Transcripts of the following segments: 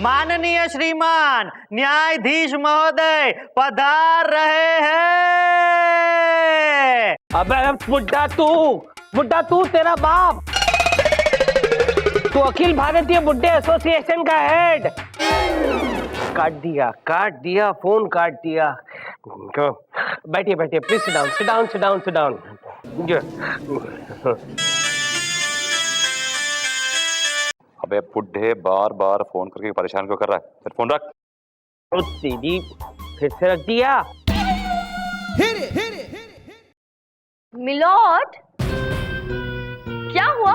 माननीय श्रीमान न्यायाधीश महोदय पधार रहे हैं। अबे बुड्ढा तू तेरा बाप, तू अखिल भारतीय बुड्ढे एसोसिएशन का हेड। काट दिया फोन काट दिया। बैठिए प्लीज सिट डाउन। अबे बुड्ढे बार बार फोन करके परेशान क्यों कर रहा है? फोन रख। दीदी फिर से रख दिया। मिलॉर्ड, क्या हुआ?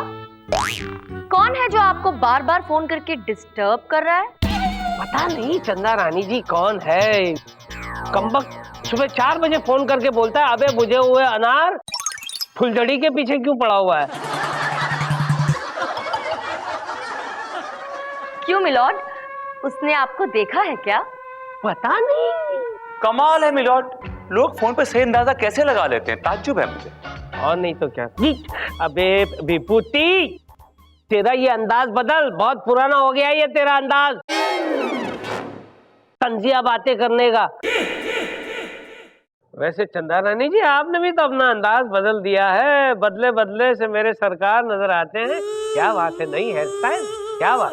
कौन है जो आपको बार बार फोन करके डिस्टर्ब कर रहा है? पता नहीं चंदा रानी जी कौन है। कमबख्त सुबह 4 बजे फोन करके बोलता है, अबे बुझे हुए अनार फुलझड़ी के पीछे क्यों पड़ा हुआ है? क्यों मिलॉर्ड, उसने आपको देखा है क्या? पता नहीं। कमाल है मिलॉर्ड, लोग फोन पे सही अंदाजा कैसे लगा लेते हैं, ताज्जुब है मुझे। और नहीं तो क्या। अबे विभूति, तेरा ये अंदाज बदल, बहुत पुराना हो गया ये तेरा अंदाज तंजिया बातें करने का। वैसे चंदा रानी जी आपने भी तो अपना अंदाज बदल दिया है, बदले बदले से मेरे सरकार नजर आते हैं। क्या बात है, नई हेयर स्टाइल, क्या बात?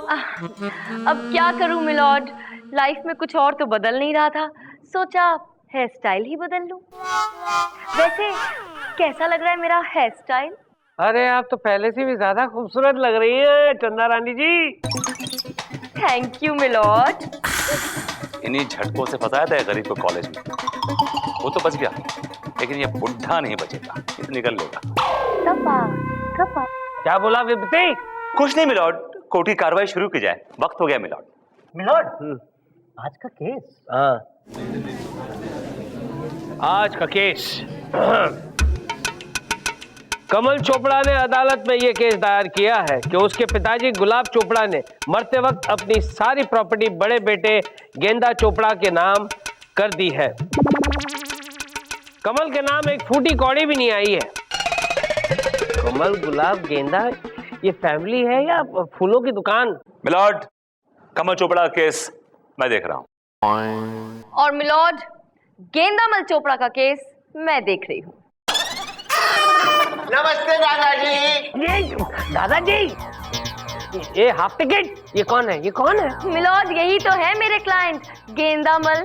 अब क्या करूं मिलॉर्ड, लाइफ में कुछ और तो बदल नहीं रहा था, सोचा हेयर स्टाइल ही बदल लूं। वैसे कैसा लग रहा है मेरा हेयर स्टाइल? अरे आप तो पहले से भी ज्यादा खूबसूरत लग रही है Chanda Rani ji. Thank you my lord. इन्हीं झटकों से फंसाया था गरीब को कॉलेज में, वो तो बच गया, लेकिन ये बुढ़ा नहीं बचेगा, ये तो निकल लेगा। कपा। क्या बोला विभूति? कुछ नहीं मिलॉर्ड, कोर्ट की कार्रवाई शुरू की जाए, वक्त हो गया मिलॉर्ड। मिलॉर्ड, आज का केस। हाँ, आज का केस। कमल चोपड़ा ने अदालत में यह केस दायर किया है कि उसके पिताजी गुलाब चोपड़ा ने मरते वक्त अपनी सारी प्रॉपर्टी बड़े बेटे गेंदा चोपड़ा के नाम कर दी है। कमल के नाम एक फूटी कौड़ी भी नहीं आई है। कमल, गुलाब, गेंदा, ये फैमिली है या फूलों की दुकान? मिलॉर्ड, कमल चोपड़ा का केस मैं देख रहा हूं। और मिलॉर्ड, गेंदामल चोपड़ा का केस मैं देख रही हूँ। नमस्ते दादाजी। ये दादाजी, ये हाफ टिकट, ये कौन है? मिलॉर्ड, यही तो है मेरे क्लाइंट गेंदामल।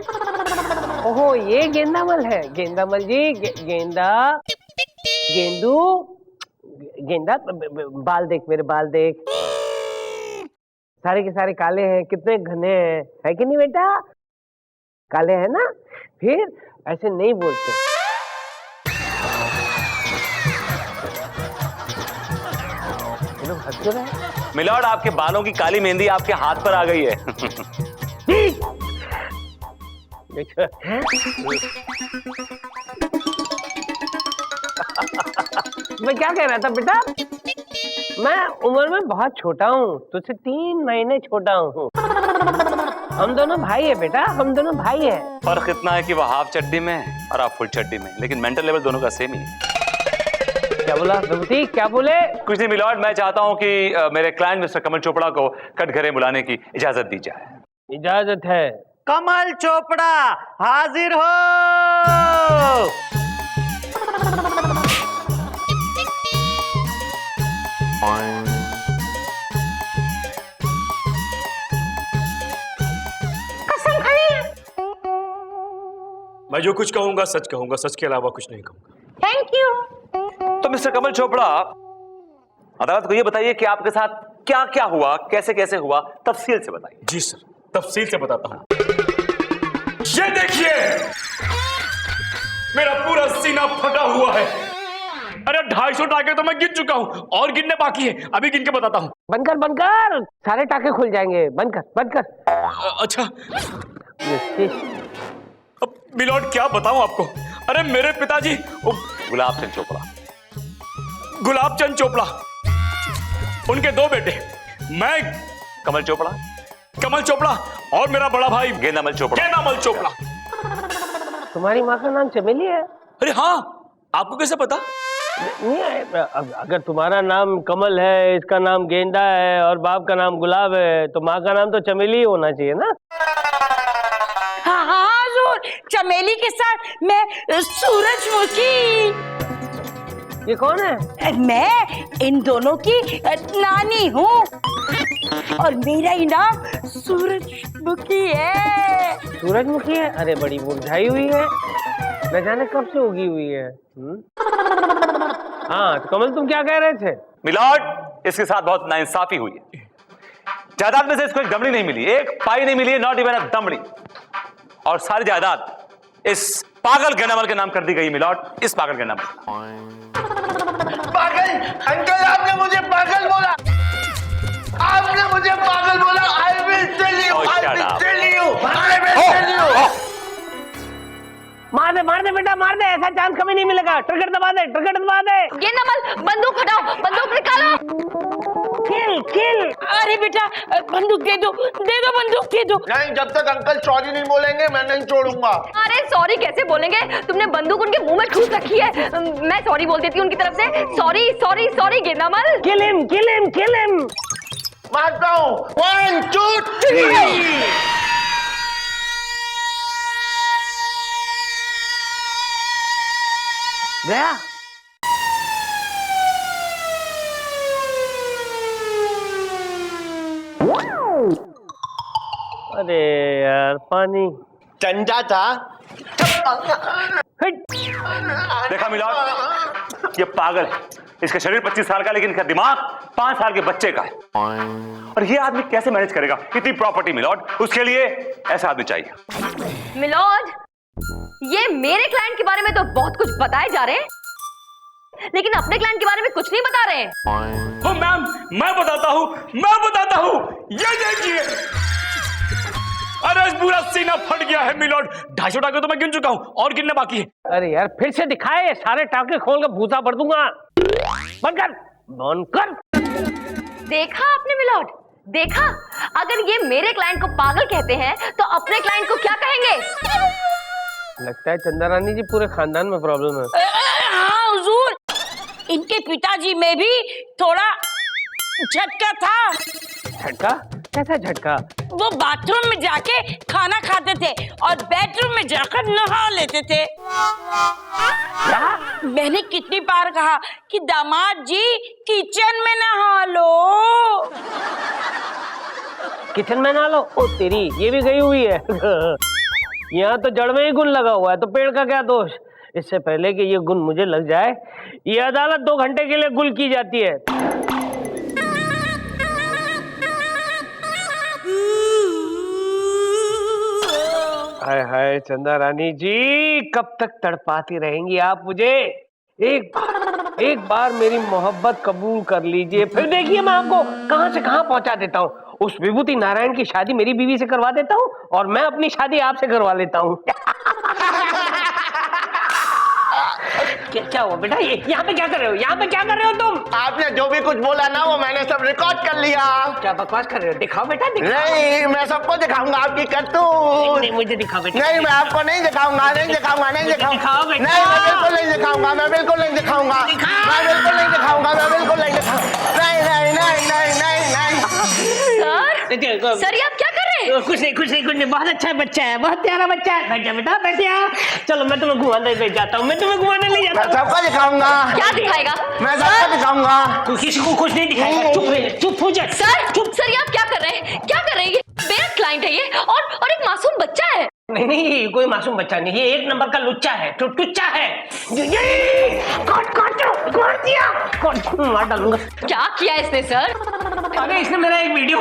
ओहो, ये गेंदामल है। गेंदामल जी, गेंदा, बाल देख, मेरे बाल देख, सारे के सारे काले हैं, कितने घने हैं, है कि नहीं बेटा? काले हैं ना? फिर ऐसे नहीं बोलते। मिलॉर्ड, आपके बालों की काली मेहंदी आपके हाथ पर आ गई है। मैं क्या कह रहा था बेटा, मैं उम्र में बहुत छोटा हूँ, तुझसे 3 महीने छोटा हूँ। हम दोनों भाई है बेटा, हम दोनों भाई है। फर्क इतना है कि वो हाफ चड्डी में है और आप फुल चड्डी में, लेकिन मेंटल लेवल दोनों का सेम ही है। क्या बोला विभूति, क्या बोले? कुछ नहीं मिलॉर्ड, मैं चाहता हूं कि मेरे क्लाइंट मिस्टर कमल चोपड़ा को कटघरे बुलाने की इजाजत दी जाए। इजाजत है। कमल चोपड़ा हाजिर हो। मैं जो कुछ कहूंगा सच कहूंगा, सच के अलावा कुछ नहीं कहूंगा। Thank you. तो मिस्टर कमल चोपड़ा, अदालत को ये बताइए कि आपके साथ क्या क्या हुआ, कैसे कैसे हुआ, तफसील से बताइए। जी सर, तफसील से बताता हूं। ये देखिए, मेरा पूरा सीना फटा हुआ है। अरे 250 टाके तो मैं गिन चुका हूं और गिनने बाकी है, अभी गिन के बताता हूं। बनकर सारे टाके खुल जाएंगे। बनकर। अच्छा, अब मिलॉर्ड क्या बताऊं आपको। अरे मेरे पिताजी गुलाबचंद चोपड़ा, उनके 2 बेटे, मैं कमल चोपड़ा और मेरा बड़ा भाई गेंदामल चोपड़ा। तुम्हारी माँ का नाम चमेली है? अरे हाँ, आपको कैसे पता? अगर तुम्हारा नाम कमल है, इसका नाम गेंदा है और बाप का नाम गुलाब है, तो माँ का नाम तो चमेली ही होना चाहिए ना? हाँ हाँ हुजूर, चमेली के साथ मैं सूरजमुखी। ये कौन है? मैं इन दोनों की नानी हूँ और मेरा ही नाम सूरजमुखी है। सूरजमुखी है? अरे बड़ी मुरझाई हुई है, न जाने कब से उगी हुई है। हाँ तो कमल तुम क्या कह रहे थे? मिलॉर्ड, इसके साथ बहुत नाइंसाफी हुई है। जायदाद में से इसको एक दमड़ी नहीं मिली, एक पाई नहीं मिली है, नॉट इवन अ दमड़ी। और सारी जायदाद इस पागल गेंदामल के नाम कर दी गई मिलॉर्ड, इस पागल गेंदामल। पागल अंकल, आपने मुझे पागल बोला, आपने मुझे पागल बोला। I will tell you, I will tell you, I will tell you. मार दे बेटा, मार दे, ऐसा चांस कभी नहीं मिलेगा। ट्रिगर दबा दे, ट्रिगर दबा दे। गेंदामल बंदूक हटाओ, बंदूक निकालो। किल। अरे बेटा बंदूक दे दो बंदूक दे दो। नहीं, जब तक अंकल सॉरी नहीं बोलेंगे मैं नहीं छोड़ूंगा। अरे सॉरी कैसे बोलेंगे? तुमने बंदूक उनके मुंह में ठूस रखी है। मैं सॉरी बोल देती हूँ उनकी तरफ से। Sorry sorry sorry Gendamal. Kill him. मारता हूँ, 1 2 3। गया। अरे यार पानी ठंडा था। देखा मिलॉर्ड, ये पागल है। इसका शरीर 25 साल का, लेकिन इसका दिमाग 5 साल के बच्चे का है। और ये आदमी कैसे मैनेज करेगा इतनी प्रॉपर्टी मिलॉर्ड? उसके लिए ऐसा आदमी चाहिए। मिलॉर्ड, ये मेरे क्लाइंट के बारे में तो बहुत कुछ बताए जा रहे हैं, लेकिन अपने क्लाइंट के बारे में कुछ नहीं बता रहे हैं। ओ मैम, मैं बताता हूँ। ये देखिए, अरे पूरा सीना फट गया है मिलॉर्ड। 250 टाके तो मैं गिन चुका हूँ, और गिनने बाकी है। अरे यार फिर से दिखाए, सारे टाके खोल कर भूसा भर दूंगा। बंद कर। देखा आपने मिलॉर्ड, देखा? अगर ये मेरे क्लाइंट को पागल कहते हैं तो अपने क्लाइंट को क्या कहेंगे? लगता है चंदा रानी जी पूरे खानदान में प्रॉब्लम है। हाँ हुजूर, इनके पिताजी में भी थोड़ा झटका था। झटका? कैसा झटका? वो बाथरूम में जाके खाना खाते थे और बेडरूम में जाकर नहा लेते थे। क्या? मैंने कितनी बार कहा कि दामाद जी किचन में नहा लो। किचन में ना लो? ओ तेरी, ये भी गई हुई है। यहाँ तो जड़ में ही गुण लगा हुआ है, तो पेड़ का क्या दोष? इससे पहले कि ये गुण मुझे लग जाए, ये अदालत 2 घंटे के लिए गुल की जाती है। हाय हाय चंदा रानी जी, कब तक तड़पाती रहेंगी आप मुझे? एक बार मेरी मोहब्बत कबूल कर लीजिए, फिर देखिए मैं आपको कहां से कहां पहुंचा देता हूँ। उस विभूति नारायण की शादी मेरी बीवी से करवा देता हूँ और मैं अपनी शादी आपसे करवा लेता हूँ। क्या हुआ बेटा? यहाँ पे क्या कर रहे हो? यहाँ पे क्या कर रहे हो तुम? आपने जो भी कुछ बोला ना, वो मैंने सब रिकॉर्ड कर लिया। क्या बकवास कर रहे हो? दिखाओ बेटा, दिखाओ। नहीं, मैं सबको दिखाऊंगा आपकी करतूत। नहीं, मुझे दिखाओ बेटा। नहीं, मैं आपको नहीं दिखाऊंगा, नहीं दिखाऊंगा। दिखाओ बेटा। नहीं, मैं बिल्कुल नहीं दिखाऊंगा, मैं बिल्कुल नहीं दिखाऊंगा। नहीं, सर ये आप क्या कर रहे हैं? कुछ नहीं, बहुत अच्छा बच्चा है, बहुत प्यारा बच्चा है। बैठ जा बेटा, बैठ जा। चलो मैं तुम्हें घुमाने ले जाता हूँ, मैं सबको दिखाऊंगा। क्या दिखाएगा? मैं सबको दिखाऊंगा। किसी को कुछ नहीं दिखाएगा। चुप हो जा। सर ये आप क्या कर रहे हैं? ये मेरा क्लाइंट है ये, और एक मासूम बच्चा है। नहीं, कोई मासूम बच्चा नहीं, ये 1 नंबर का लुच्चा है, टुच्चा है। काट दिया, मार डालूंगा। क्या किया इसने सर? अरे इसने मेरा एक वीडियो।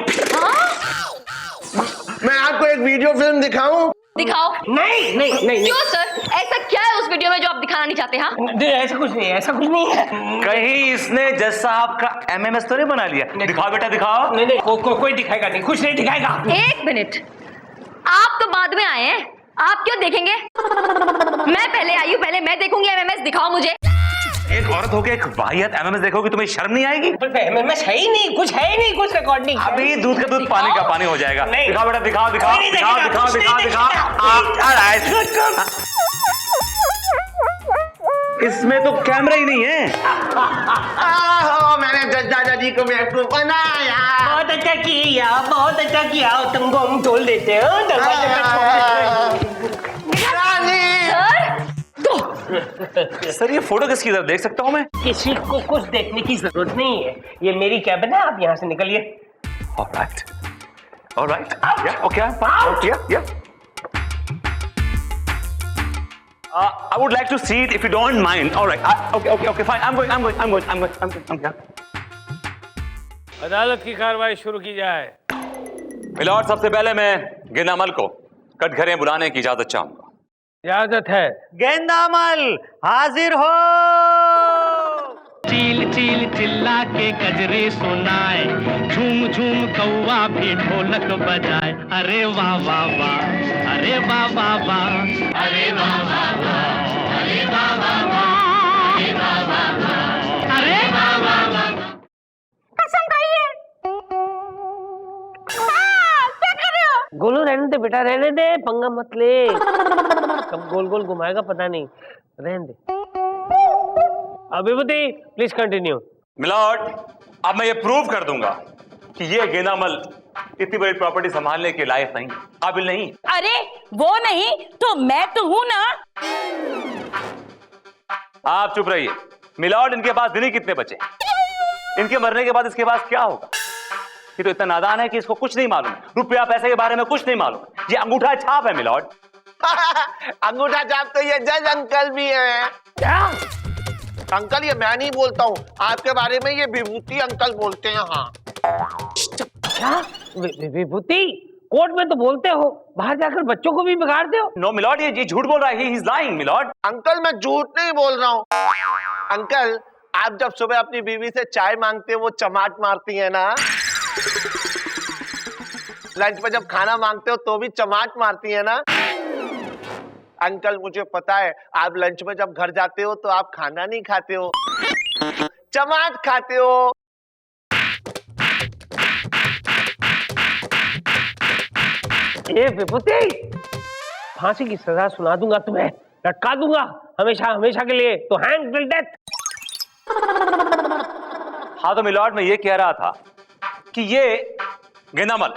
मैं आपको एक वीडियो फिल्म दिखाऊं? दिखाओ। नहीं। क्यों सर? ऐसा क्या है उस वीडियो में जो आप दिखाना नहीं चाहते? हाँ, ऐसा कुछ नहीं है। कहीं इसने जज साहब का MMS तो नहीं बना लिया? दिखाओ बेटा, दिखाओ। नहीं, कोई दिखाएगा नहीं, कुछ नहीं दिखाएगा। 1 मिनट, आप तो बाद में आए हैं, आप क्यों देखेंगे? मैं पहले आई हूँ, पहले मैं देखूंगी MMS। दिखाओ मुझे। एक औरत होके एक वाहियात MMS देखोगे, तुम्हें शर्म नहीं आएगी? MMS है ही नहीं, कुछ रिकॉर्डिंग। अभी दूध का दूध, पानी का पानी हो जाएगा। नहीं। दिखाओ बेटा, दिखाओ। इसमें तो कैमरा ही नहीं है। मैंने दादाजी को बेवकूफ बनाया। बहुत अच्छा किया, तुमको हम छोड़ देते हैं दरवाजे पे छोड़ रानी सर ये फोटो किसकी तरफ देख सकता हूँ मैं? किसी को कुछ देखने की जरूरत नहीं है, ये मेरी कैबिन है, आप यहाँ से निकलिए। Alright yeah, okay, I'm fine. Yeah. I would like to see it if you don't mind. All right. Okay, fine. I'm going. Yeah. अदालत की कार्रवाई शुरू की जाए। मिलॉर्ड, सबसे पहले मैं गेंदामल को कटघरे बुलाने की इजाजत चाहूंगा। इजाजत है। गेंदामल हाजिर हो। चील चील चिल्ला के गजरे सुनाए, झूम झूम कौवा भी ढोलक बजाए। अरे वाह वाह वाह, अरे वाह वाह वाह, अरे वाह वाह वाह, अरे वाह वाह वाह, अरे वाह वाह वाह, अरे वाह वाह वाह। कसम खाइए। क्या कर रहे हो? गोलू रहने दे बेटा, रहने दे, पंगा मत ले। कब गोल गोल घुमाएगा पता नहीं, रहने दे। विभूति प्लीज कंटिन्यू। मिलॉर्ड, अब मैं ये प्रूव कर दूंगा कि ये गेंदामल इतनी बड़ी प्रॉपर्टी संभालने के लायक नहीं, काबिल नहीं। अरे वो नहीं तो मैं तो हूं ना। आप चुप रहिए। मिलॉर्ड, इनके पास दिन ही कितने बचे? इनके मरने के बाद इसके पास क्या होगा? ये तो इतना नादान है कि इसको कुछ नहीं मालूम, रुपया पैसे के बारे में कुछ नहीं मालूम। ये अंगूठा छाप है मिलॉर्ड। अंगूठा छाप तो ये जज अंकल भी है। क्या अंकल, ये मैं नहीं बोलता हूँ, आपके बारे में ये विभूति अंकल बोलते हैं। हाँ क्या विभूति? कोर्ट में तो बोलते हो, बाहर जाकर बच्चों को भी बिगाड़ते हो। नो मिलॉर्ड, ये झूठ बोल रहा है। He is lying milord. Uncle, मैं झूठ नहीं बोल रहा हूँ। अंकल, आप जब सुबह अपनी बीवी से चाय मांगते हो वो चमाट मारती है ना। लंच में जब खाना मांगते हो तो भी चमाट मारती है ना। अंकल, मुझे पता है आप लंच में जब घर जाते हो तो आप खाना नहीं खाते हो, चमाट खाते हो। ए विभूति, फांसी की सजा सुना दूंगा तुम्हें, लटका दूंगा हमेशा हमेशा के लिए, तो हैंग टिल डेथ। हाँ तो मिलॉर्ड, मैं ये कह रहा था कि ये गेंदामल,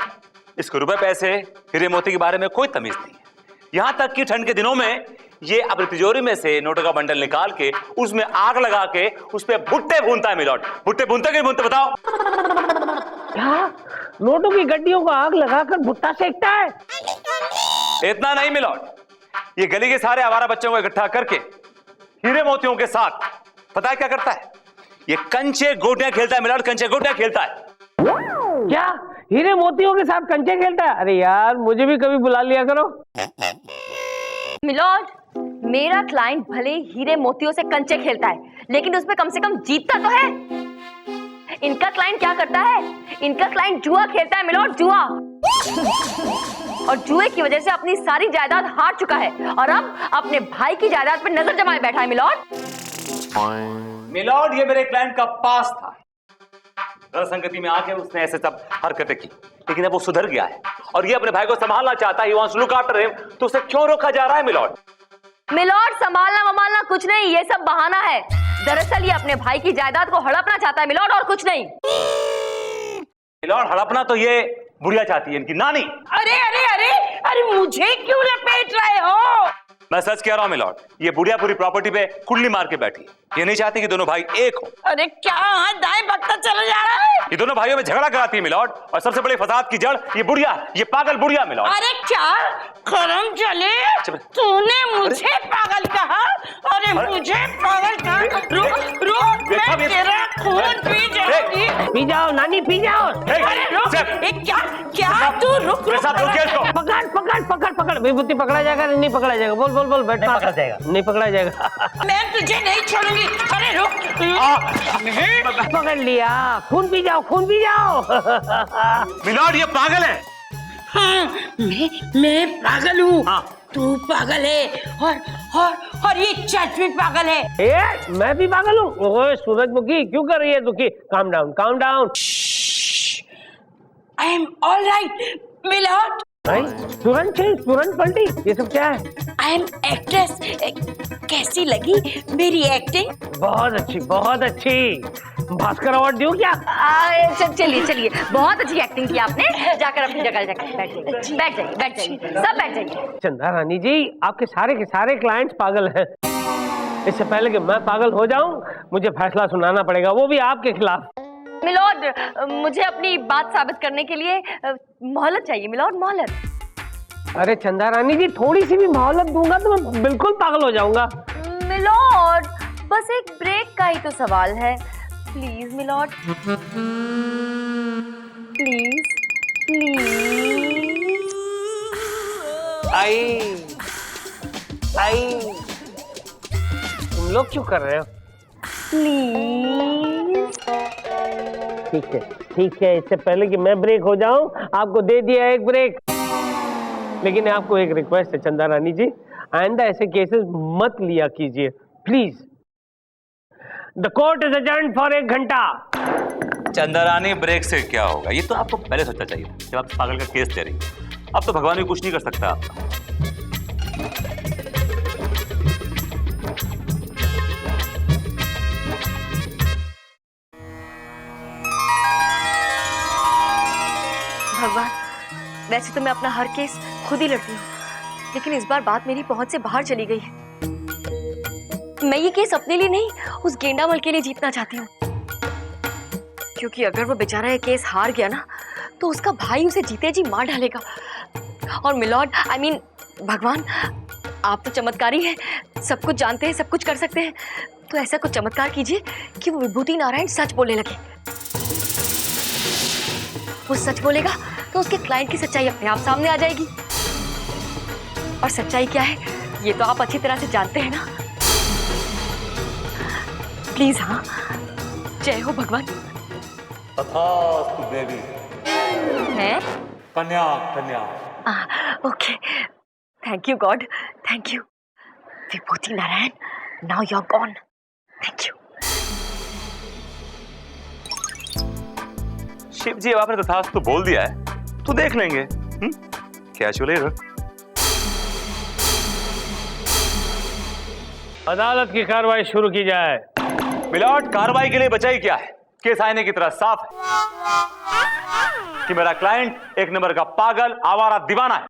इसको रुपए पैसे हीरे मोती के बारे में कोई तमीज नहीं है। यहां तक कि ठंड के दिनों में ये अपनी तिजोरी में से नोटों का बंडल निकाल के उसमें आग लगा के उस पे भुट्टे भूनता है मिलॉर्ड। भुट्टे भूनते कि भूनते बताओ? क्या नोटों की गड्डियों को आग लगाकर भुट्टा सेकता है? इतना नहीं मिलॉर्ड, ये गली के सारे आवारा बच्चों को इकट्ठा करके हीरे मोतियों के साथ पता है क्या करता है? ये कंचे गोटियां खेलता है मिलॉर्ड, कंचे गोटियां खेलता है। क्या हीरे मोतियों के साथ कंचे खेलता है? अरे यार, मुझे भी कभी बुला लिया करो। मिलॉर्ड, मेरा क्लाइंट भले हीरे मोतियों से कंचे खेलता है, लेकिन उसमें कम से कम जीतता तो है। इनका क्लाइंट क्या करता है? इनका क्लाइंट जुआ खेलता है मिलॉर्ड, जुआ। और जुए की वजह से अपनी सारी जायदाद हार चुका है और अब अपने भाई की जायदाद पर नजर जमाए बैठा है मिलॉर्ड। मिलॉर्ड, ये मेरे क्लाइंट का पास था। संगति में आके उसने ऐसे सब हरकतें की, लेकिन अब वो सुधर गया है और ये अपने भाई को संभालना चाहता है। He wants to look after him, तो उसे क्यों रोका जा रहा है मिलॉर्ड? मिलॉर्ड, संभालना कुछ नहीं, ये सब बहाना है। दरअसल ये अपने भाई की जायदाद को हड़पना चाहता है मिलॉर्ड, और कुछ नहीं। मिलॉर्ड, हड़पना तो ये बुढ़िया चाहती है, इनकी नानी। अरे अरे अरे अरे, मुझे क्यों लपेट रहे हो? मैं सच कह रहा हूं मिलॉर्ड, ये बुढ़िया पूरी प्रॉपर्टी पे कुंडली मार के बैठी। ये नहीं चाहती कि दोनों भाई एक हो। अरे क्या हाथ दाएं बकता चला जा रहा है? ये दोनों भाइयों में झगड़ा कराती है मिलॉर्ड, और सबसे बड़ी फसाद की जड़ ये बुढ़िया, ये पागल बुढ़िया मिलॉर्ड। अरे क्या करम चले, तूने मुझे पागल कहा? अरे मुझे पागल कहा? रुक रुक, मैं तेरा खून पी जाऊंगी। पी जाओ नानी, पी जाओ। अरे रुक, क्या क्या तू रुक रुक। पकड़ पकड़ पकड़ पकड़। विभूति पकड़ा जाएगा? नहीं पकड़ा जाएगा। बोल बोल बोल, बैठ। पकड़ा जाएगा। नहीं पकड़ा जाएगा। मैं तुझे नहीं छोड़ूंगी। अरे रुक। पकड़ लिया, खून पी जाओ, खून पी जाओ। मिलॉर्ड, ये पागल है। हाँ, मैं पागल हूँ। हाँ। तू पागल है और ये चच भी पागल है। मैं भी पागल हूँ? ओए सूरजमुखी, क्यों कर रही है दुखी? Calm down, calm down. I am all right milord. तुरंत पलटी, ये सब क्या है? I am actress. कैसी लगी मेरी एक्टिंग? बहुत अच्छी, बहुत अच्छी। भास्कर अवार्ड दूं क्या? चलिए चलिए, बहुत अच्छी एक्टिंग की आपने। जाकर अपनी जगह जाकर बैठ जाइए, बैठ जाइए, बैठ जाइए, सब बैठ जाइए। चंदा रानी जी, आपके सारे के सारे क्लाइंट्स पागल हैं। इससे पहले कि मैं पागल हो जाऊं, मुझे फैसला सुनाना पड़ेगा, वो भी आपके खिलाफ। मिलॉर्ड, मुझे अपनी बात साबित करने के लिए मोहलत चाहिए मिलॉर्ड, मोहलत। अरे चंदा रानी जी, थोड़ी सी भी मोहलत दूंगा तो मैं बिल्कुल पागल हो जाऊंगा। मिलॉर्ड, बस एक ब्रेक का ही तो सवाल है। Please my lord, please please. आई तुम लोग क्यों कर रहे हो? प्लीज। ठीक है, इससे पहले कि मैं ब्रेक हो जाऊं, आपको दे दिया एक ब्रेक। लेकिन आपको एक रिक्वेस्ट है चंदा रानी जी, आइंदा ऐसे केसेस मत लिया कीजिए please. The court is adjourned for 1 घंटा। चंदारानी, ब्रेक से क्या होगा? ये तो आपको पहले सोचना चाहिए था जब आप पागल का केस दे रही हैं। अब तो भगवान भी कुछ नहीं कर सकता आपका। भगवान, वैसे तो मैं अपना हर केस खुद ही लड़ती हूँ, लेकिन इस बार बात मेरी पहुंच से बाहर चली गई है। मैं ये केस अपने लिए नहीं, उस गेंडामल के लिए जीतना चाहती हूँ, क्योंकि अगर वो बेचारा ये केस हार गया ना, तो उसका भाई उसे जीते जी मार डालेगा। और मिलॉर्ड, आई मीन भगवान, आप तो चमत्कारी हैं, सब कुछ जानते हैं, सब कुछ कर सकते हैं। तो ऐसा कुछ चमत्कार कीजिए कि वो विभूति नारायण सच बोलने लगे। वो सच बोलेगा तो उसके क्लाइंट की सच्चाई अपने आप सामने आ जाएगी। और सच्चाई क्या है, ये तो आप अच्छी तरह से जानते हैं ना। प्लीज, हाँ, जय हो भगवान। तथास्तु देवी। है? कन्या, कन्या। Okay, thank you god, thank you. Vibhuti Narayan, now you are gone. Thank you. Shiv ji, अब आपने तथास्तु बोल दिया है तो देख लेंगे। क्या चलेगा? अदालत की कार्रवाई शुरू की जाए। मिलॉर्ड, कार्रवाई के लिए बचाई क्या है? केस आईने की तरह साफ है कि मेरा क्लाइंट एक नंबर का पागल, आवारा, दीवाना है।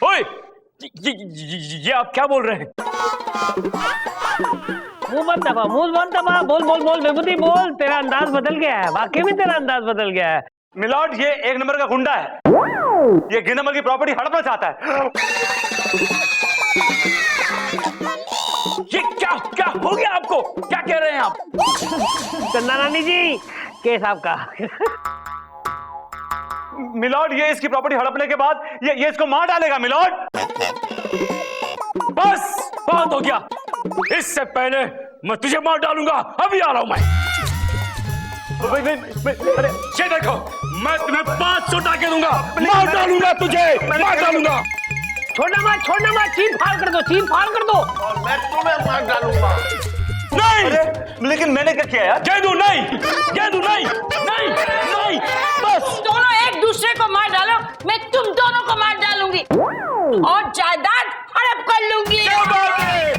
ओए, ये आप क्या बोल रहे हैं? मुंह मत दबा, बोल विभूति बोल। तेरा अंदाज बदल गया है, वाकई में तेरा अंदाज बदल गया है। मिलॉर्ड, ये एक नंबर का गुंडा है। ये गेंडामल की प्रॉपर्टी हड़पना चाहता है। ये क्या हो गया आपको? क्या कह रहे हैं आप? चंदा रानी जी, केस आपका। मिलॉर्ड, ये इसकी प्रॉपर्टी हड़पने के बाद ये इसको मार डालेगा। मिलॉर्ड, बस बहुत हो गया। इससे पहले मैं तुझे मार डालूंगा। अभी आ रहा हूं मैं। अरे ये देखो, मैं तुम्हें 500 टाके दूंगा। मार डालूंगा तुझे, मार डालूंगा। छोड़ना मत, चीर फाड़ कर दो। और मैं तुम्हें मार डालूंगा। नहीं, लेकिन मैंने क्या किया यार? गेंदू नहीं, बस। दोनों एक दूसरे को मार डालो, मैं तुम दोनों को मार डालूंगी और जायदाद हड़प कर लूंगी। क्या बात है?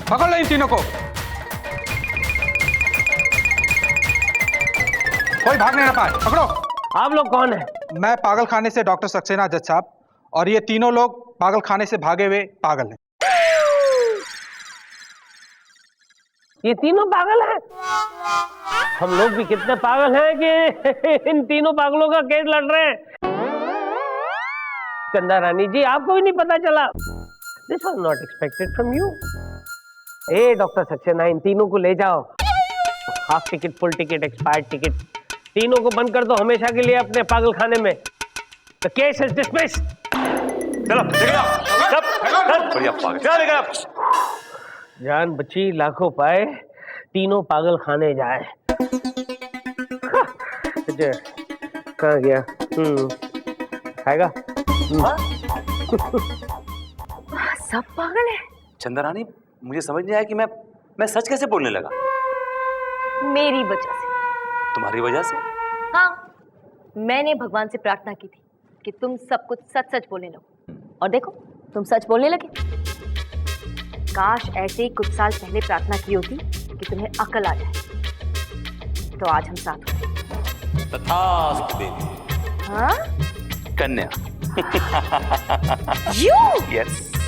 पकड़ लो इन तीनों को। कोई भागने ना पाए, पकड़ो। आप लोग कौन हैं? मैं पागल खाने से डॉक्टर सक्सेना जज साहब, और ये तीनों लोग पागल खाने से भागे हुए पागल हैं। ये तीनों पागल हैं? हम लोग भी कितने पागल हैं कि इन तीनों पागलों का केस लड़ रहे हैं। चंदा रानी जी, आपको भी नहीं पता चला? This was not expected from you. ए डॉक्टर सक्सेना, इन तीनों को ले जाओ। Half ticket, full ticket, expired ticket, तीनों को बंद कर दो हमेशा के लिए अपने पागल खाने में। The case is dismissed. चलो बढ़िया पागल, चलो लेकर आप। जान बची लाखों पाए, तीनों पागल खाने जाए। कहाँ गया? खाएगा? सब पागल है। चंदा रानी, मुझे समझ नहीं आया कि मैं सच कैसे बोलने लगा। मेरी वजह से। तुम्हारी वजह से? हाँ, मैंने भगवान से प्रार्थना की थी कि तुम सब कुछ सच सच बोलने लगो, और देखो तुम सच बोलने लगे। काश ऐसे ही कुछ साल पहले प्रार्थना की होती कि तुम्हें अकल आ जाए, तो आज हम साथ होते। तथास्तु देवी। हाँ? कन्या। You? यस।